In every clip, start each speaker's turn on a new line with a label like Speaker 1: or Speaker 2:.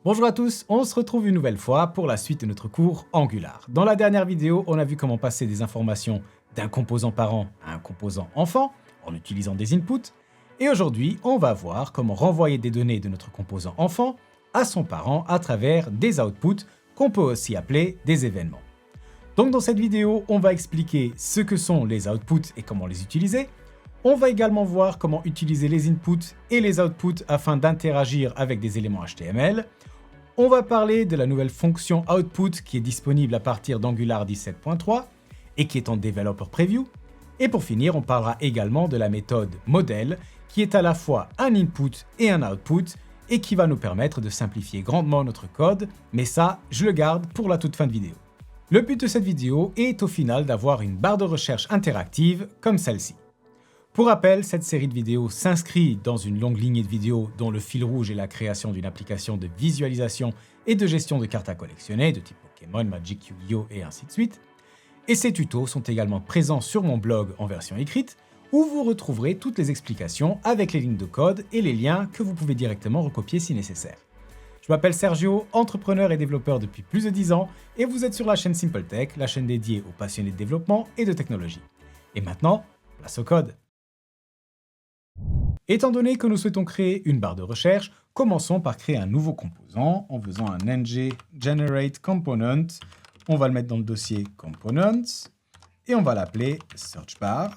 Speaker 1: Bonjour à tous, on se retrouve une nouvelle fois pour la suite de notre cours Angular. Dans la dernière vidéo, on a vu comment passer des informations d'un composant parent à un composant enfant en utilisant des inputs. Et aujourd'hui, on va voir comment renvoyer des données de notre composant enfant à son parent à travers des outputs qu'on peut aussi appeler des événements. Donc dans cette vidéo, on va expliquer ce que sont les outputs et comment les utiliser. On va également voir comment utiliser les inputs et les outputs afin d'interagir avec des éléments HTML. On va parler de la nouvelle fonction output qui est disponible à partir d'Angular 17.3 et qui est en developer preview. Et pour finir, on parlera également de la méthode model qui est à la fois un input et un output et qui va nous permettre de simplifier grandement notre code, mais ça, je le garde pour la toute fin de vidéo. Le but de cette vidéo est au final d'avoir une barre de recherche interactive comme celle-ci. Pour rappel, cette série de vidéos s'inscrit dans une longue lignée de vidéos dont le fil rouge est la création d'une application de visualisation et de gestion de cartes à collectionner de type Pokémon, Magic, Yu-Gi-Oh et ainsi de suite. Et ces tutos sont également présents sur mon blog en version écrite où vous retrouverez toutes les explications avec les lignes de code et les liens que vous pouvez directement recopier si nécessaire. Je m'appelle Sergio, entrepreneur et développeur depuis plus de 10 ans et vous êtes sur la chaîne SimpleTech, la chaîne dédiée aux passionnés de développement et de technologie. Et maintenant, place au code. Étant donné que nous souhaitons créer une barre de recherche, commençons par créer un nouveau composant en faisant un ng generate component. On va le mettre dans le dossier components et on va l'appeler searchbar.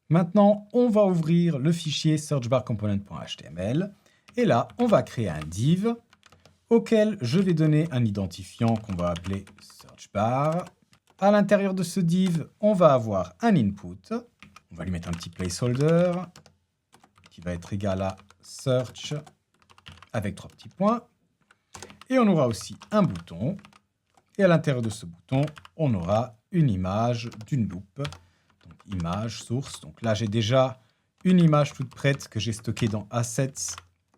Speaker 1: Maintenant, on va ouvrir le fichier searchbarcomponent.html et là, on va créer un div auquel je vais donner un identifiant qu'on va appeler searchbar. À l'intérieur de ce div, on va avoir un input. On va lui mettre un petit placeholder qui va être égal à search avec 3 petits points. Et on aura aussi un bouton. Et à l'intérieur de ce bouton, on aura une image d'une loupe. Donc image, source. Donc là, j'ai déjà une image toute prête que j'ai stockée dans Assets,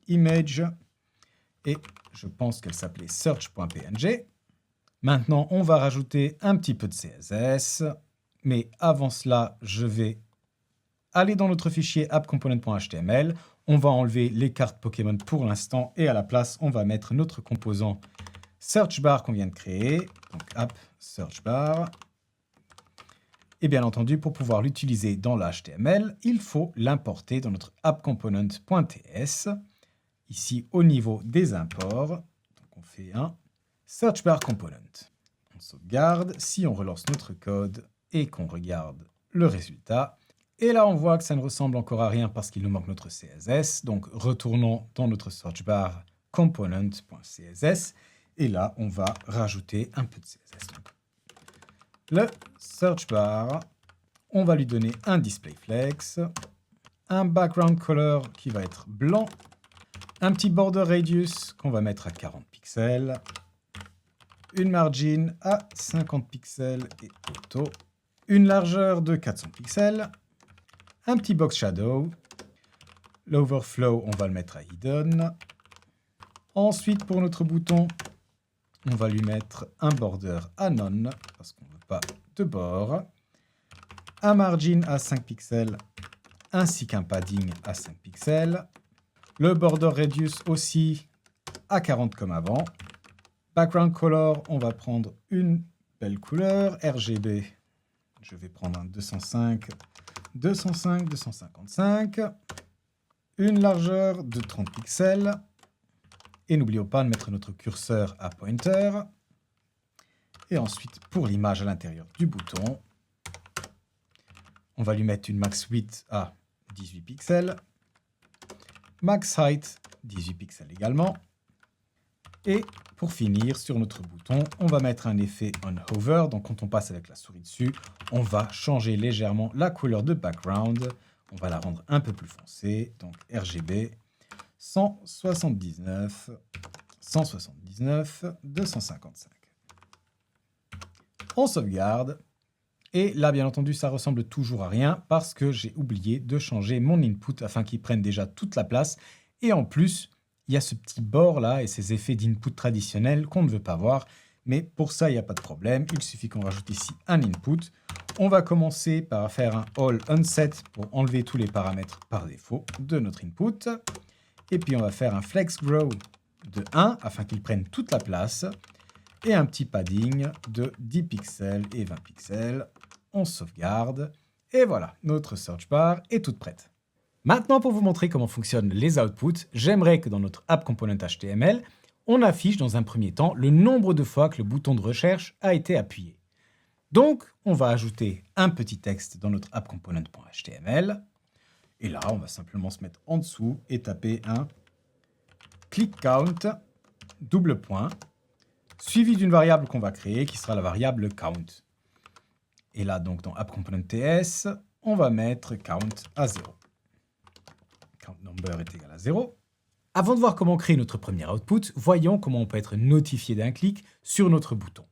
Speaker 1: Image. Et je pense qu'elle s'appelait search.png. Maintenant, on va rajouter un petit peu de CSS. Mais avant cela, je vais aller dans notre fichier appcomponent.html, on va enlever les cartes Pokémon pour l'instant et à la place, on va mettre notre composant searchbar qu'on vient de créer, donc app searchbar. Et bien entendu, pour pouvoir l'utiliser dans l'HTML, il faut l'importer dans notre appcomponent.ts. Ici, au niveau des imports, donc on fait un searchbar component. On sauvegarde. Si on relance notre code et qu'on regarde le résultat, et là, on voit que ça ne ressemble encore à rien parce qu'il nous manque notre CSS. Donc, retournons dans notre searchbar component.css. Et là, on va rajouter un peu de CSS. Donc, le searchbar, on va lui donner un displayFlex, un background color qui va être blanc, un petit border radius qu'on va mettre à 40 pixels, une margin à 50 pixels et auto, une largeur de 400 pixels, un petit box shadow. L'overflow, on va le mettre à hidden. Ensuite, pour notre bouton, on va lui mettre un border à none, parce qu'on ne veut pas de bord. Un margin à 5 pixels, ainsi qu'un padding à 5 pixels. Le border radius aussi à 40 comme avant. Background color, on va prendre une belle couleur. RGB, je vais prendre un 205, 205, 255, une largeur de 30 pixels, et n'oublions pas de mettre notre curseur à pointer, et ensuite pour l'image à l'intérieur du bouton, on va lui mettre une max width à 18 pixels, max height 18 pixels également, et pour finir, sur notre bouton, on va mettre un effet on hover. Donc, quand on passe avec la souris dessus, on va changer légèrement la couleur de background. On va la rendre un peu plus foncée. Donc, RGB 179, 179, 255. On sauvegarde. Et là, bien entendu, ça ressemble toujours à rien parce que j'ai oublié de changer mon input afin qu'il prenne déjà toute la place. Et en plus, il y a ce petit bord là et ces effets d'input traditionnels qu'on ne veut pas voir. Mais pour ça, il n'y a pas de problème. Il suffit qu'on rajoute ici un input. On va commencer par faire un all unset pour enlever tous les paramètres par défaut de notre input. Et puis, on va faire un flex grow de 1 afin qu'il prenne toute la place et un petit padding de 10 pixels et 20 pixels. On sauvegarde et voilà, notre search bar est toute prête. Maintenant, pour vous montrer comment fonctionnent les outputs, j'aimerais que dans notre app component HTML, on affiche dans un premier temps le nombre de fois que le bouton de recherche a été appuyé. Donc, on va ajouter un petit texte dans notre app component.html. Et là, on va simplement se mettre en dessous et taper un click count, double point, suivi d'une variable qu'on va créer qui sera la variable count. Et là, donc, dans app component.ts, on va mettre count à 0. Count number est égal à 0. Avant de voir comment créer notre premier output, voyons comment on peut être notifié d'un clic sur notre bouton.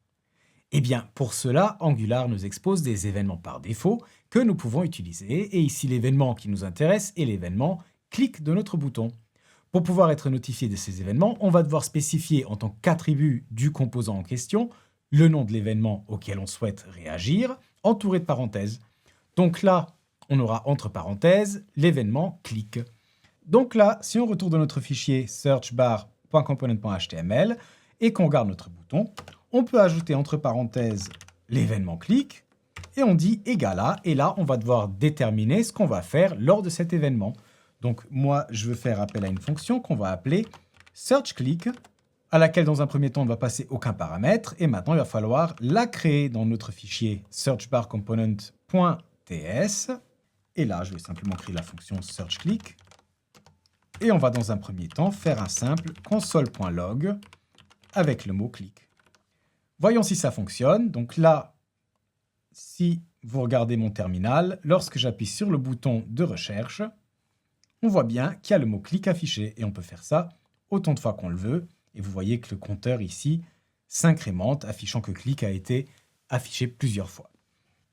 Speaker 1: Eh bien, pour cela, Angular nous expose des événements par défaut que nous pouvons utiliser. Et ici, l'événement qui nous intéresse est l'événement clic de notre bouton. Pour pouvoir être notifié de ces événements, on va devoir spécifier en tant qu'attribut du composant en question le nom de l'événement auquel on souhaite réagir, entouré de parenthèses. Donc là, on aura entre parenthèses l'événement clic. Donc là, si on retourne dans notre fichier searchbar.component.html et qu'on regarde notre bouton, on peut ajouter entre parenthèses l'événement clic et on dit égal à, et là, on va devoir déterminer ce qu'on va faire lors de cet événement. Donc moi, je veux faire appel à une fonction qu'on va appeler searchClick, à laquelle dans un premier temps, on ne va passer aucun paramètre, et maintenant, il va falloir la créer dans notre fichier searchbarcomponent.ts, et là, je vais simplement créer la fonction searchClick, et on va dans un premier temps faire un simple console.log avec le mot clic. Voyons si ça fonctionne. Donc là, si vous regardez mon terminal, lorsque j'appuie sur le bouton de recherche, on voit bien qu'il y a le mot clic affiché et on peut faire ça autant de fois qu'on le veut. Et vous voyez que le compteur ici s'incrémente, affichant que clic a été affiché plusieurs fois.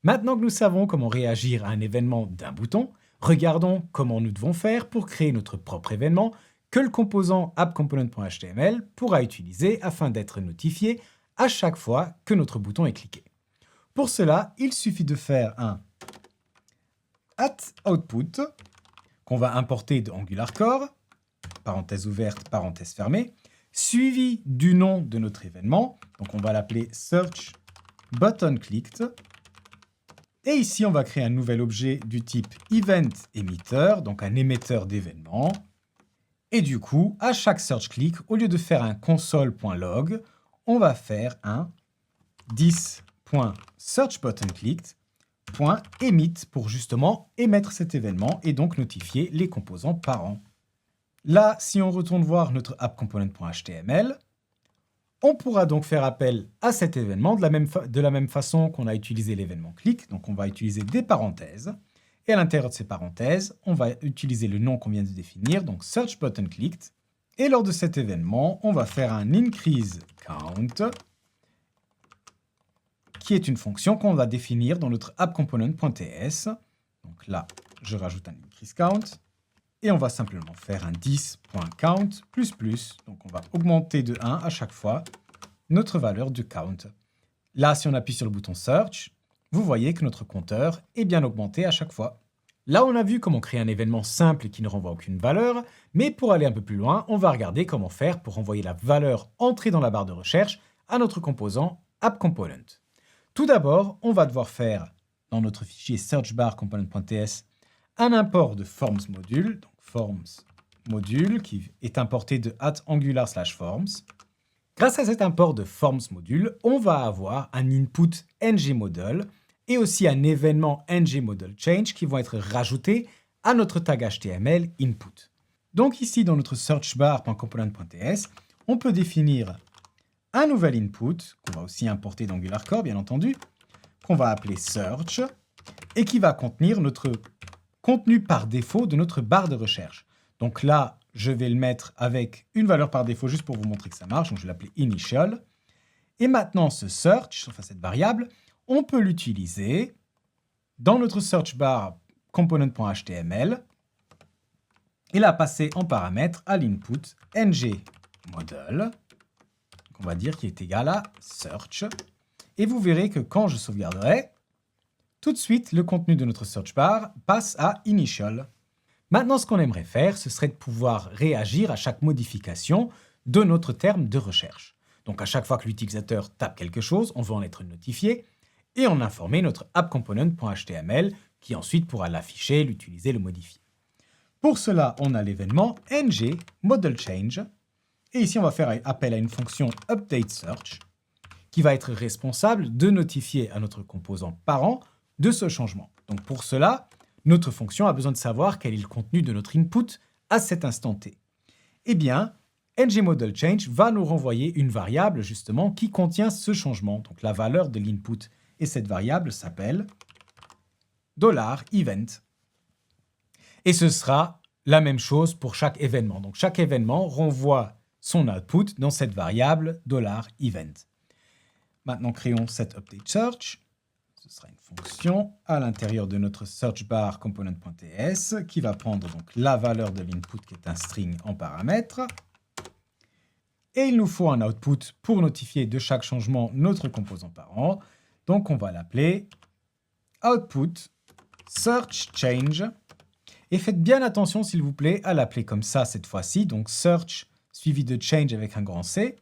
Speaker 1: Maintenant que nous savons comment réagir à un événement d'un bouton, regardons comment nous devons faire pour créer notre propre événement que le composant appComponent.html pourra utiliser afin d'être notifié à chaque fois que notre bouton est cliqué. Pour cela, il suffit de faire un @output qu'on va importer de AngularCore, parenthèse ouverte, parenthèse fermée, suivi du nom de notre événement. Donc on va l'appeler searchButtonClicked. Et ici, on va créer un nouvel objet du type eventEmitter, donc un émetteur d'événements. Et du coup, à chaque searchClick, au lieu de faire un console.log, on va faire un this.searchButtonClicked.emit pour justement émettre cet événement et donc notifier les composants parents. Là, si on retourne voir notre appComponent.html, on pourra donc faire appel à cet événement de la même façon qu'on a utilisé l'événement click. Donc on va utiliser des parenthèses. Et à l'intérieur de ces parenthèses, on va utiliser le nom qu'on vient de définir, donc searchButtonClicked. Et lors de cet événement, on va faire un increaseCount, qui est une fonction qu'on va définir dans notre appComponent.ts. Donc là, je rajoute un increaseCount. Et on va simplement faire un this.count++. Donc on va augmenter de 1 à chaque fois notre valeur de count. Là, si on appuie sur le bouton Search, vous voyez que notre compteur est bien augmenté à chaque fois. Là, on a vu comment créer un événement simple qui ne renvoie aucune valeur, mais pour aller un peu plus loin, on va regarder comment faire pour envoyer la valeur entrée dans la barre de recherche à notre composant appComponent. Tout d'abord, on va devoir faire, dans notre fichier searchbarcomponent.ts, un import de forms module, donc forms module qui est importé de @angular/forms. Grâce à cet import de forms module, on va avoir un input ngModel et aussi un événement ngModelChange qui vont être rajoutés à notre tag HTML input. Donc ici, dans notre searchbar.component.ts, on peut définir un nouvel input, qu'on va aussi importer d'AngularCore, bien entendu, qu'on va appeler search, et qui va contenir notre contenu par défaut de notre barre de recherche. Donc là, je vais le mettre avec une valeur par défaut juste pour vous montrer que ça marche. Donc je vais l'appeler initial. Et maintenant, ce search, enfin cette variable, on peut l'utiliser dans notre search bar component.html et la passer en paramètre à l'input ngModel. On va dire qu'il est égal à search. Et vous verrez que quand je sauvegarderai, tout de suite, le contenu de notre search bar passe à initial. Maintenant, ce qu'on aimerait faire, ce serait de pouvoir réagir à chaque modification de notre terme de recherche. Donc à chaque fois que l'utilisateur tape quelque chose, on veut en être notifié et en informer notre appComponent.html qui ensuite pourra l'afficher, l'utiliser, le modifier. Pour cela, on a l'événement ng model change et ici on va faire appel à une fonction updateSearch qui va être responsable de notifier à notre composant parent de ce changement. Donc pour cela, notre fonction a besoin de savoir quel est le contenu de notre input à cet instant T. Eh bien, ngModelChange va nous renvoyer une variable justement qui contient ce changement, donc la valeur de l'input. Et cette variable s'appelle $event. Et ce sera la même chose pour chaque événement. Donc chaque événement renvoie son output dans cette variable $event. Maintenant, créons cette updateSearch. Ce sera une fonction à l'intérieur de notre search bar component.ts qui va prendre donc la valeur de l'input qui est un string en paramètre. Et il nous faut un output pour notifier de chaque changement notre composant parent. Donc on va l'appeler output search change. Et faites bien attention s'il vous plaît à l'appeler comme ça cette fois-ci. Donc search suivi de change avec un grand C.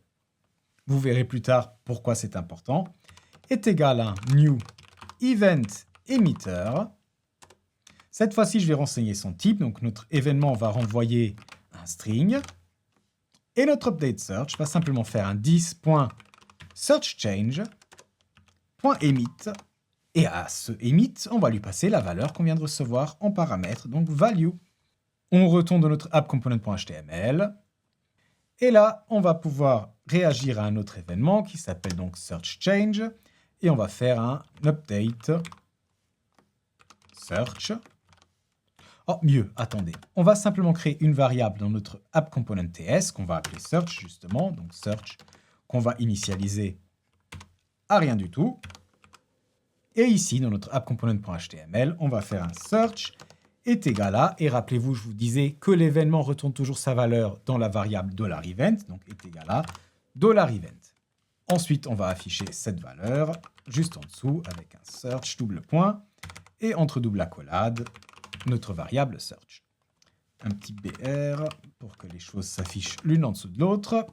Speaker 1: Vous verrez plus tard pourquoi c'est important. Est égal à new event emitter. Cette fois-ci, je vais renseigner son type. Donc, notre événement va renvoyer un string. Et notre update search va simplement faire un 10.searchChange.emit. Et à ce emit, on va lui passer la valeur qu'on vient de recevoir en paramètre, donc value. On retourne dans notre appComponent.html. Et là, on va pouvoir réagir à un autre événement qui s'appelle donc searchChange. Et on va faire un update search. Oh, mieux, attendez. On va simplement créer une variable dans notre appComponent.ts qu'on va appeler search justement. Donc search qu'on va initialiser à rien du tout. Et ici, dans notre appComponent.html, on va faire un search est égal à, et rappelez-vous, je vous disais que l'événement retourne toujours sa valeur dans la variable $event, donc est égal à $event. Ensuite, on va afficher cette valeur juste en dessous avec un search double point et entre double accolade, notre variable search. Un petit BR pour que les choses s'affichent l'une en dessous de l'autre.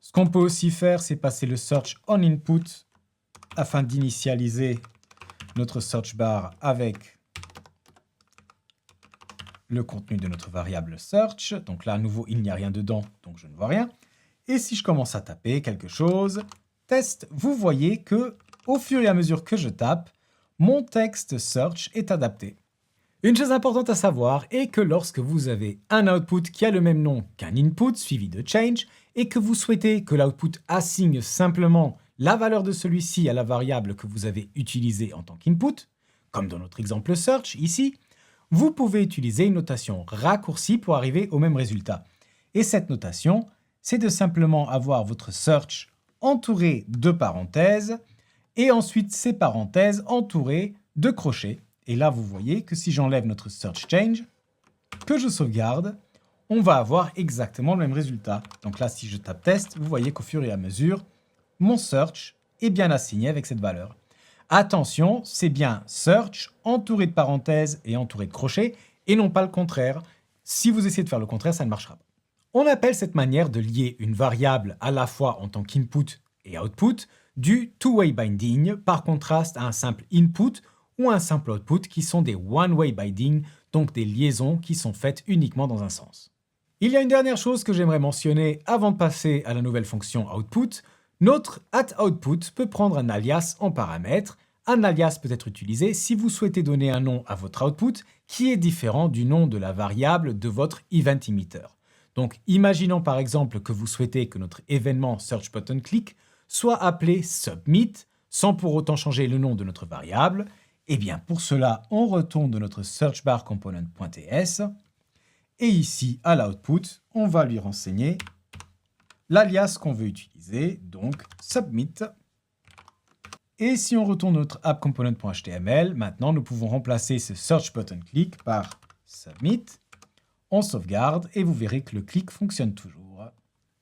Speaker 1: Ce qu'on peut aussi faire, c'est passer le search on input afin d'initialiser notre search bar avec le contenu de notre variable search. Donc là, à nouveau, il n'y a rien dedans, donc je ne vois rien. Et si je commence à taper quelque chose, test, vous voyez que au fur et à mesure que je tape, mon texte search est adapté. Une chose importante à savoir est que lorsque vous avez un output qui a le même nom qu'un input suivi de change et que vous souhaitez que l'output assigne simplement la valeur de celui-ci à la variable que vous avez utilisée en tant qu'input, comme dans notre exemple search ici, vous pouvez utiliser une notation raccourcie pour arriver au même résultat. Et cette notation, c'est de simplement avoir votre search entouré de parenthèses et ensuite ces parenthèses entourées de crochets. Et là, vous voyez que si j'enlève notre search change, que je sauvegarde, on va avoir exactement le même résultat. Donc là, si je tape test, vous voyez qu'au fur et à mesure, mon search est bien assigné avec cette valeur. Attention, c'est bien search entouré de parenthèses et entouré de crochets et non pas le contraire. Si vous essayez de faire le contraire, ça ne marchera pas. On appelle cette manière de lier une variable à la fois en tant qu'input et output du two-way binding par contraste à un simple input ou un simple output qui sont des one-way binding, donc des liaisons qui sont faites uniquement dans un sens. Il y a une dernière chose que j'aimerais mentionner avant de passer à la nouvelle fonction output. Notre @output peut prendre un alias en paramètre. Un alias peut être utilisé si vous souhaitez donner un nom à votre output qui est différent du nom de la variable de votre event emitter. Donc, imaginons par exemple que vous souhaitez que notre événement searchButtonClick soit appelé submit sans pour autant changer le nom de notre variable. Eh bien, pour cela, on retourne de notre searchbar component.ts et ici, à l'output, on va lui renseigner l'alias qu'on veut utiliser, donc submit. Et si on retourne notre appComponent.html, maintenant nous pouvons remplacer ce searchButtonClick par submit. On sauvegarde et vous verrez que le clic fonctionne toujours.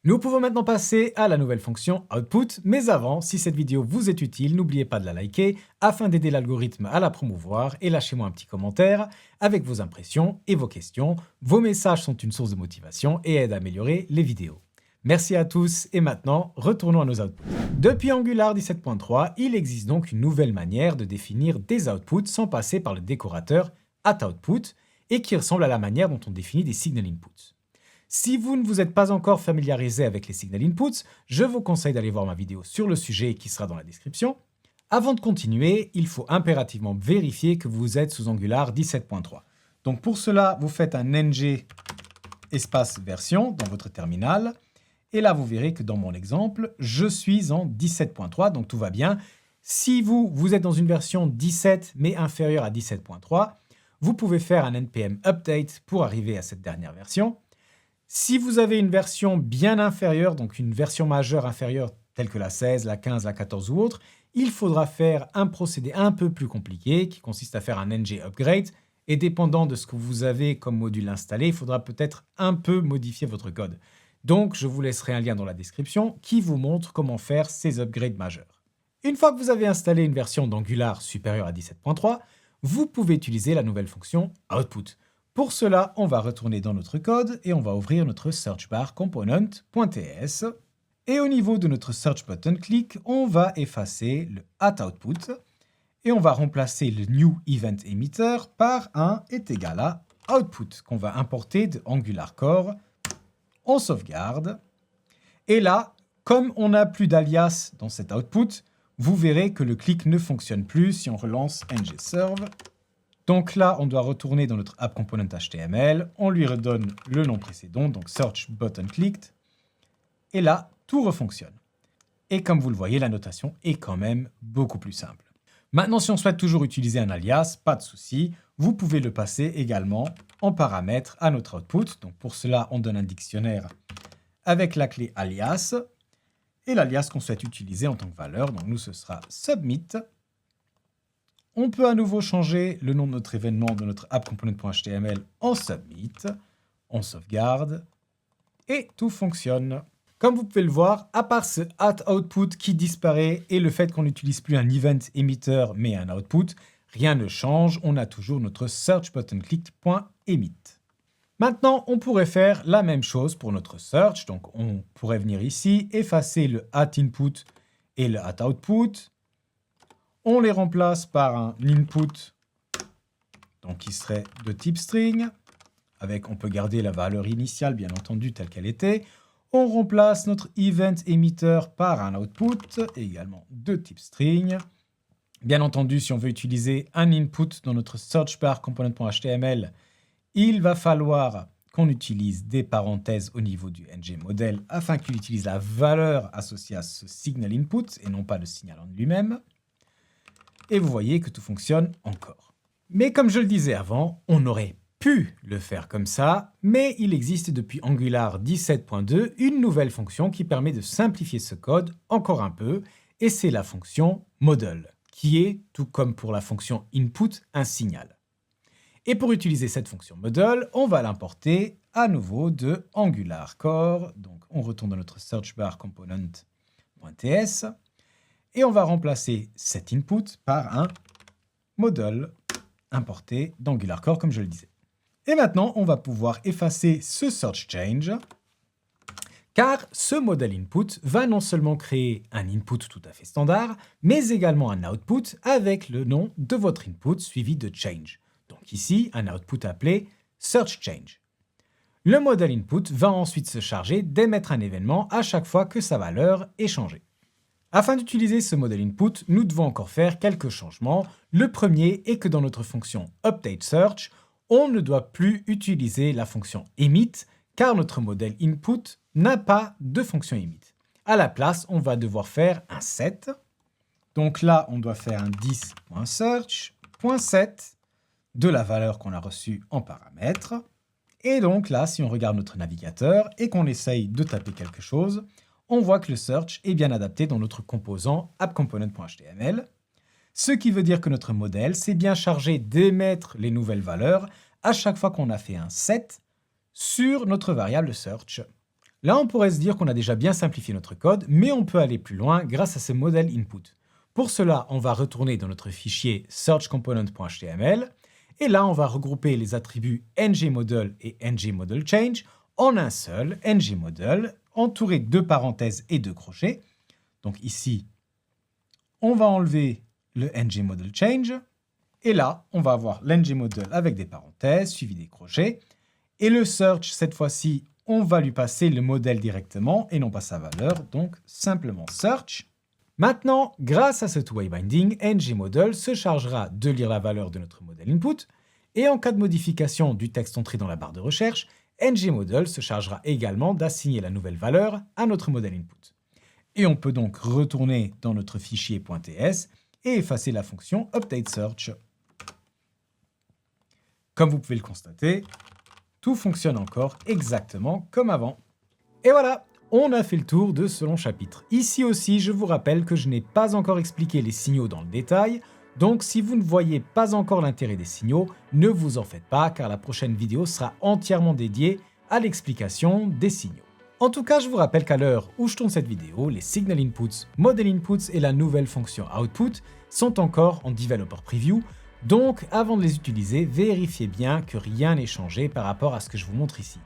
Speaker 1: Nous pouvons maintenant passer à la nouvelle fonction output, mais avant, si cette vidéo vous est utile, n'oubliez pas de la liker afin d'aider l'algorithme à la promouvoir et lâchez-moi un petit commentaire avec vos impressions et vos questions. Vos messages sont une source de motivation et aident à améliorer les vidéos. Merci à tous et maintenant, retournons à nos outputs. Depuis Angular 17.3, il existe donc une nouvelle manière de définir des outputs sans passer par le décorateur atOutput et qui ressemble à la manière dont on définit des signal inputs. Si vous ne vous êtes pas encore familiarisé avec les signal inputs, je vous conseille d'aller voir ma vidéo sur le sujet qui sera dans la description. Avant de continuer, il faut impérativement vérifier que vous êtes sous Angular 17.3. Donc pour cela, vous faites un ng espace version dans votre terminal. Et là, vous verrez que dans mon exemple, je suis en 17.3, donc tout va bien. Si vous êtes dans une version 17 mais inférieure à 17.3, vous pouvez faire un npm update pour arriver à cette dernière version. Si vous avez une version bien inférieure, donc une version majeure inférieure telle que la 16, la 15, la 14 ou autre, il faudra faire un procédé un peu plus compliqué qui consiste à faire un ng upgrade. Et dépendant de ce que vous avez comme module installé, il faudra peut-être un peu modifier votre code. Donc, je vous laisserai un lien dans la description qui vous montre comment faire ces upgrades majeurs. Une fois que vous avez installé une version d'Angular supérieure à 17.3, vous pouvez utiliser la nouvelle fonction output. Pour cela, on va retourner dans notre code et on va ouvrir notre search bar component.ts. Et au niveau de notre search button click, on va effacer le atOutput et on va remplacer le new event emitter par un est égal à output qu'on va importer de Angular Core. On sauvegarde. Et là, comme on n'a plus d'alias dans cet output, vous verrez que le click ne fonctionne plus si on relance ngserve. Donc là, on doit retourner dans notre app component HTML. On lui redonne le nom précédent, donc search button clicked. Et là, tout refonctionne. Et comme vous le voyez, la notation est quand même beaucoup plus simple. Maintenant, si on souhaite toujours utiliser un alias, pas de souci, vous pouvez le passer également en paramètre à notre output. Donc pour cela, on donne un dictionnaire avec la clé alias et l'alias qu'on souhaite utiliser en tant que valeur. Donc nous, ce sera submit. On peut à nouveau changer le nom de notre événement de notre app.component.html en submit. On sauvegarde et tout fonctionne. Comme vous pouvez le voir, à part ce atOutput qui disparaît et le fait qu'on n'utilise plus un event emitter mais un output, rien ne change, on a toujours notre search-button-clicked.emit. Maintenant, on pourrait faire la même chose pour notre search, donc on pourrait venir ici, effacer le atInput et le atOutput. On les remplace par un input, donc qui serait de type string, on peut garder la valeur initiale bien entendu telle qu'elle était. On remplace notre event emitter par un output, également de type string. Bien entendu, si on veut utiliser un input dans notre search bar component.html, il va falloir qu'on utilise des parenthèses au niveau du ngModel afin qu'il utilise la valeur associée à ce signal input et non pas le signal en lui-même. Et vous voyez que tout fonctionne encore. Mais comme je le disais avant, on aurait pu le faire comme ça, mais il existe depuis Angular 17.2 une nouvelle fonction qui permet de simplifier ce code encore un peu, et c'est la fonction model, qui est, tout comme pour la fonction input, un signal. Et pour utiliser cette fonction model, on va l'importer à nouveau de Angular Core, donc on retourne dans notre search bar component.ts, et on va remplacer cet input par un model importé d'Angular Core comme je le disais. Et maintenant, on va pouvoir effacer ce search change, car ce model input va non seulement créer un input tout à fait standard, mais également un output avec le nom de votre input suivi de change. Donc ici, un output appelé search change. Le model input va ensuite se charger d'émettre un événement à chaque fois que sa valeur est changée. Afin d'utiliser ce model input, nous devons encore faire quelques changements. Le premier est que dans notre fonction updateSearch, on ne doit plus utiliser la fonction emit, car notre modèle input n'a pas de fonction emit. À la place, on va devoir faire un set. Donc là, on doit faire un 10.search.set de la valeur qu'on a reçue en paramètre. Et donc là, si on regarde notre navigateur et qu'on essaye de taper quelque chose, on voit que le search est bien adapté dans notre composant appComponent.html. Ce qui veut dire que notre modèle s'est bien chargé d'émettre les nouvelles valeurs à chaque fois qu'on a fait un set sur notre variable search. Là, on pourrait se dire qu'on a déjà bien simplifié notre code, mais on peut aller plus loin grâce à ce modèle input. Pour cela, on va retourner dans notre fichier searchComponent.html et là, on va regrouper les attributs ngModel et ngModelChange en un seul ngModel entouré de parenthèses et de crochets. Donc ici, on va enlever le ngModel change. Et là, on va avoir l'ngModel avec des parenthèses, suivi des crochets. Et le search, cette fois-ci, on va lui passer le modèle directement et non pas sa valeur, donc simplement search. Maintenant, grâce à ce two-way binding, ngModel se chargera de lire la valeur de notre modèle input. Et en cas de modification du texte entré dans la barre de recherche, ngModel se chargera également d'assigner la nouvelle valeur à notre modèle input. Et on peut donc retourner dans notre fichier .ts et effacer la fonction updateSearch. Comme vous pouvez le constater, tout fonctionne encore exactement comme avant. Et voilà, on a fait le tour de ce long chapitre. Ici aussi, je vous rappelle que je n'ai pas encore expliqué les signaux dans le détail, donc si vous ne voyez pas encore l'intérêt des signaux, ne vous en faites pas car la prochaine vidéo sera entièrement dédiée à l'explication des signaux. En tout cas, je vous rappelle qu'à l'heure où je tourne cette vidéo, les Signal Inputs, Model Inputs et la nouvelle fonction Output sont encore en Developer Preview, donc avant de les utiliser, vérifiez bien que rien n'est changé par rapport à ce que je vous montre ici.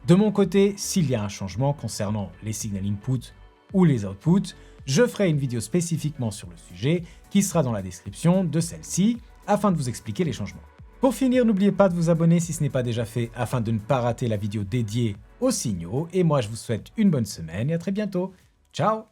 Speaker 1: De mon côté, s'il y a un changement concernant les Signal Inputs ou les Outputs, je ferai une vidéo spécifiquement sur le sujet qui sera dans la description de celle-ci afin de vous expliquer les changements. Pour finir, n'oubliez pas de vous abonner si ce n'est pas déjà fait afin de ne pas rater la vidéo dédiée aux signaux et moi je vous souhaite une bonne semaine et à très bientôt. Ciao!